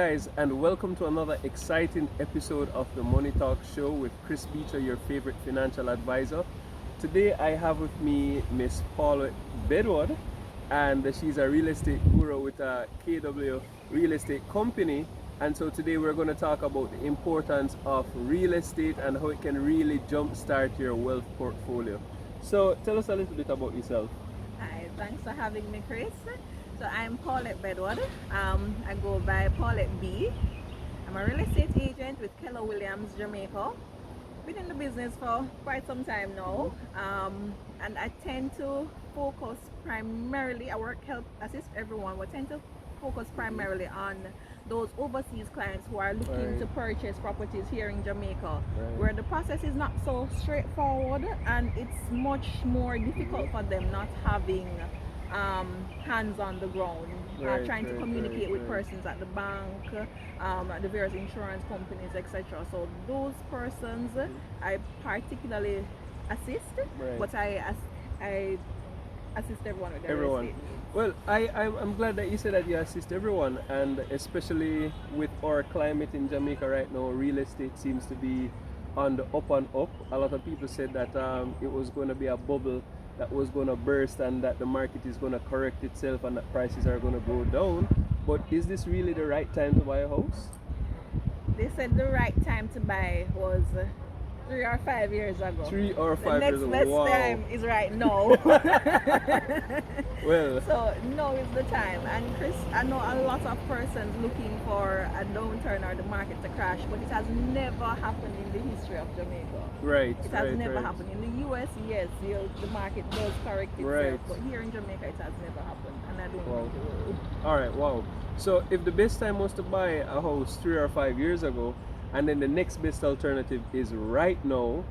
guys, and welcome to another exciting episode of the Money Talk Show with Chris Beecher, your favorite financial advisor. Today I have with me Miss.Paulette Bedward, and she's a real estate guru with a KW real estate company. And so today we're going to talk about the importance of real estate and how it can really jumpstart your wealth portfolio. So tell us a little bit about yourself. Hi, thanks for having me, Chris. So I'm Paulette Bedward. I go by Paulette B. I'm a real estate agent with Keller, Jamaica. Been in the business for quite some time now, and I tend to focus primarily. I help assist everyone. We tend to focus primarily on those overseas clients who are looking to purchase properties here in Jamaica, where the process is not so straightforward and it's much more difficult for them not having hands on the ground, trying to communicate with persons at the bank, at the various insurance companies, etc. So those persons I particularly assist, but I assist everyone with their real estate needs. Well, I'm glad that you said that you assist everyone, and especially with our climate in Jamaica right now, real estate seems to be on the up and up. A lot of people said that it was going to be a bubble that was going to burst and that the market is going to correct itself and that prices are going to go down. But is this really the right time to buy a house? They said the right time to buy was 3 or 5 years ago. 3 or 5 years ago. The next best time is right now. Well, so now is the time. And Chris, I know a lot of persons looking for a downturn or the market to crash, but it has never happened in the history of Jamaica. Right. It has never happened. In the US, yes, the market does correct itself, but here in Jamaica it has never happened, and I don't think it will. Alright, wow. So if the best time was to buy a house 3 or 5 years ago, and then the next best alternative is right now,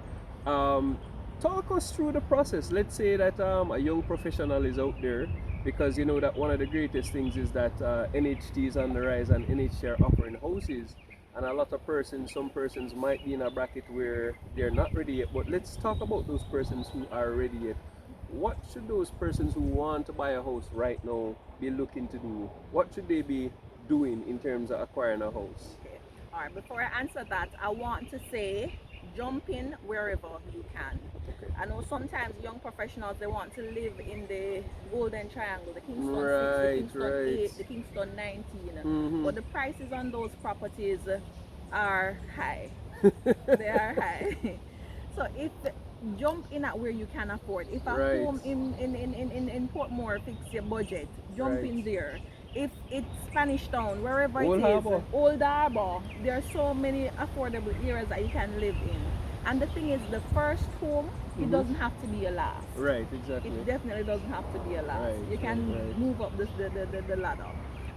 talk us through the process. Let's say that a young professional is out there, because you know that one of the greatest things is that NHT is on the rise and NHT are offering houses, and a lot of persons, some persons might be in a bracket where they're not ready yet. But let's talk about those persons who are ready yet. What should those persons who want to buy a house right now be looking to do? What should they be doing in terms of acquiring a house? All right, before I answer that, I want to say jump in wherever you can. I know sometimes young professionals, they want to live in the Golden Triangle, the Kingston 6, the Kingston 8, the Kingston 19, but the prices on those properties are high. They are high. So if jump in at where you can afford. If a home in Portmore fits your budget, jump in there. If it's Spanish Town, wherever Old it Harbor. is, Old Harbor, there are so many affordable areas that you can live in. And the thing is, the first home, it doesn't have to be a last. Right, exactly. It definitely doesn't have to be a last. You can move up the ladder.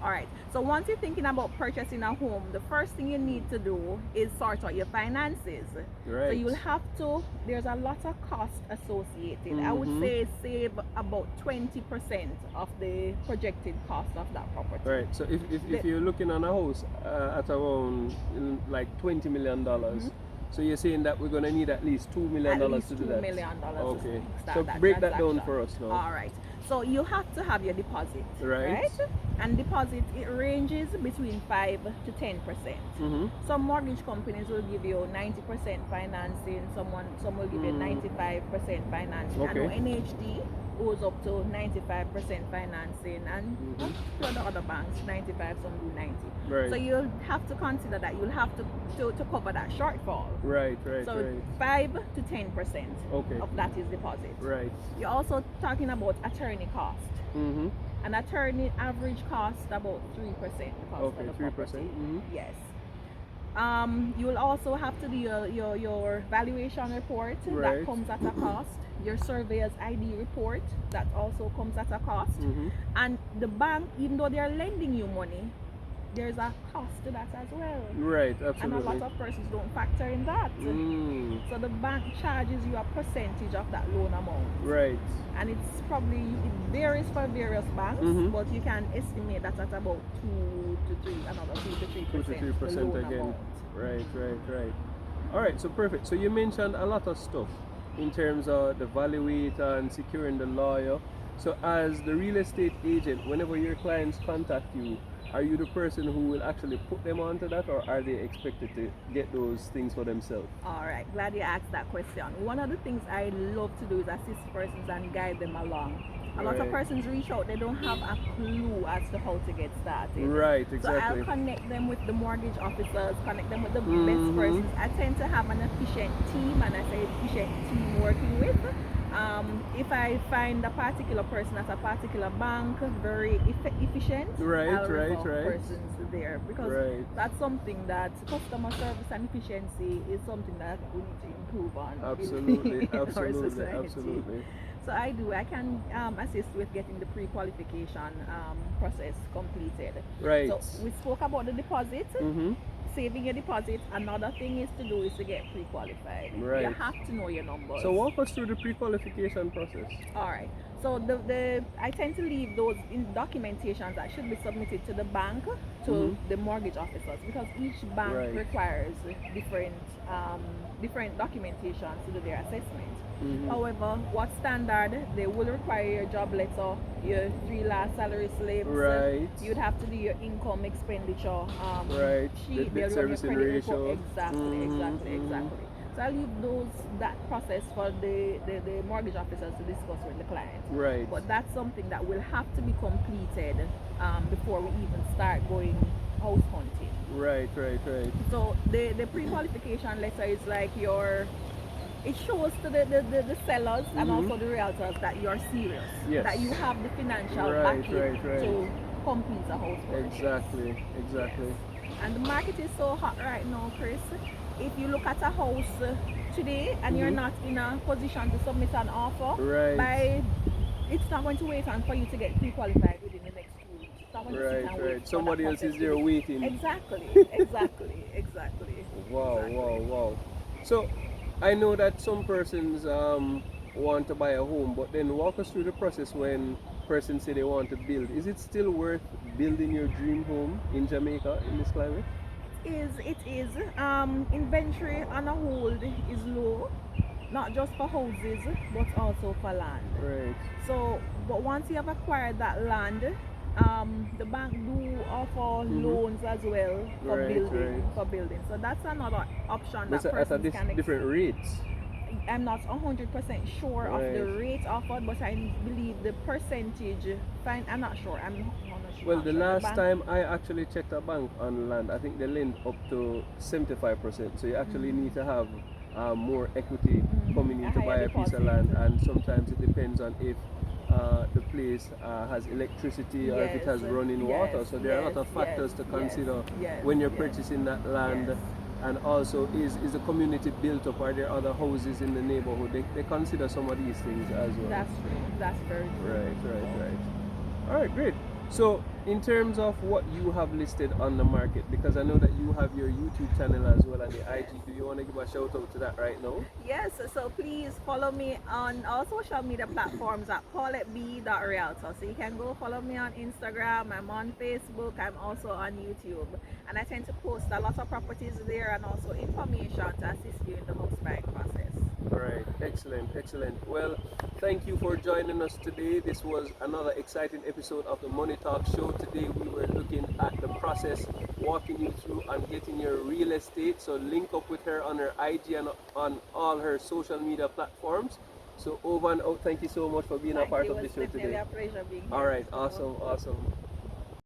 All right, so once you're thinking about purchasing a home, the first thing you need to do is sort out your finances. So you'll have to, there's a lot of cost associated. I would say save about 20% of the projected cost of that property. Right, so if you're looking on a house at around like $20 million, so you're saying that we're going to need at least $2 million to do that? $2 million. Okay, to so that break that down transaction. for us now. All right, so you have to have your deposit, right? And deposit, it ranges between 5 to 10%. Some mortgage companies will give you 90% financing, some will give you 95% financing. I know NHD goes up to 95% financing, and to the other banks 95, some do 90. So you'll have to consider that you'll have to cover that shortfall. So 5 to 10% of that is deposit. You're also talking about attorney cost. An attorney average cost about 3% cost of the property. Yes. You will also have to do your valuation report. That comes at a cost. Your surveyor's ID report, that also comes at a cost. And the bank, even though they are lending you money, there's a cost to that as well. Absolutely. And a lot of persons don't factor in that. So the bank charges you a percentage of that loan amount. And it's probably, it varies for various banks, but you can estimate that at about 2 to 3, another 2 to 3% again. Right. All right, so perfect. So you mentioned a lot of stuff in terms of the valuator and securing the lawyer. So as the real estate agent, whenever your clients contact you, are you the person who will actually put them onto that, or are they expected to get those things for themselves? All right, glad you asked that question. One of the things I love to do is assist persons and guide them along. A lot of persons reach out, they don't have a clue as to how to get started. Right, exactly. So I'll connect them with the mortgage officers, connect them with the best persons. I tend to have an efficient team, and I say efficient team working with. If I find a particular person at a particular bank very efficient, I'll refer persons there, because that's something that customer service and efficiency is something that we need to improve on. Absolutely, in absolutely, our society. absolutely. So I can assist with getting the pre-qualification process completed. Right. So we spoke about the deposit. Saving your deposit. Another thing is to get pre-qualified. Right. You have to know your numbers. So walk us through the pre-qualification process. All right. So I tend to leave those in documentations that should be submitted to the bank, to the mortgage officers, because each bank requires different documentation to do their assessment. However, what's standard, they will require your job letter, your 3 last salary slips. Right. You'd have to do your income expenditure sheet. The servicing ratio. Exactly. So I'll leave that process for the mortgage officers to discuss with the client. Right. But that's something that will have to be completed before we even start going house hunting. Right. So the pre-qualification letter is like it shows to the sellers and also the realtors that you're serious. Yes. That you have the financial backing to complete a house purchase. Exactly. Yes. And the market is so hot right now, Chris. If you look at a house today and you're not in a position to submit an offer, it's not going to wait on for you to get pre-qualified within the next 2 weeks. It's not going to sit and wait. Somebody else is there waiting. Exactly. Wow. So I know that some persons want to buy a home, but then walk us through the process when persons say they want to build. Is it still worth building your dream home in Jamaica in this climate? It is. Inventory on a hold is low, not just for houses but also for land. Right. So, but once you have acquired that land, the bank do offer loans as well for building. So that's another option that persons can different rates. I'm not 100% sure of the rate offered, but I believe the percentage. I'm not sure. Well, the last time I actually checked a bank on land, I think they lend up to 75%. So you actually need to have more equity coming in to buy a piece of land, and sometimes it depends on if the place has electricity or if it has running water. So there are a lot of factors to consider when you're purchasing that land. And also, is the community built up? Are there other houses in the neighborhood? They consider some of these things as well. That's true. That's very true. Right. All right, great. So, in terms of what you have listed on the market, because I know that you have your YouTube channel as well and the IG, do you want to give a shout out to that right now? Yes, so please follow me on all social media platforms at PauletteB.Realtor. So you can go follow me on Instagram, I'm on Facebook, I'm also on YouTube. And I tend to post a lot of properties there and also information to assist you in the house buying process. All right, excellent. Well, thank you for joining us today. This was another exciting episode of the Money Talk Show. Today we were looking at the process, walking you through and getting your real estate. So link up with her on her IG and on all her social media platforms. So over and out, thank you so much for being a part of the show today. A pleasure being here. All right, awesome.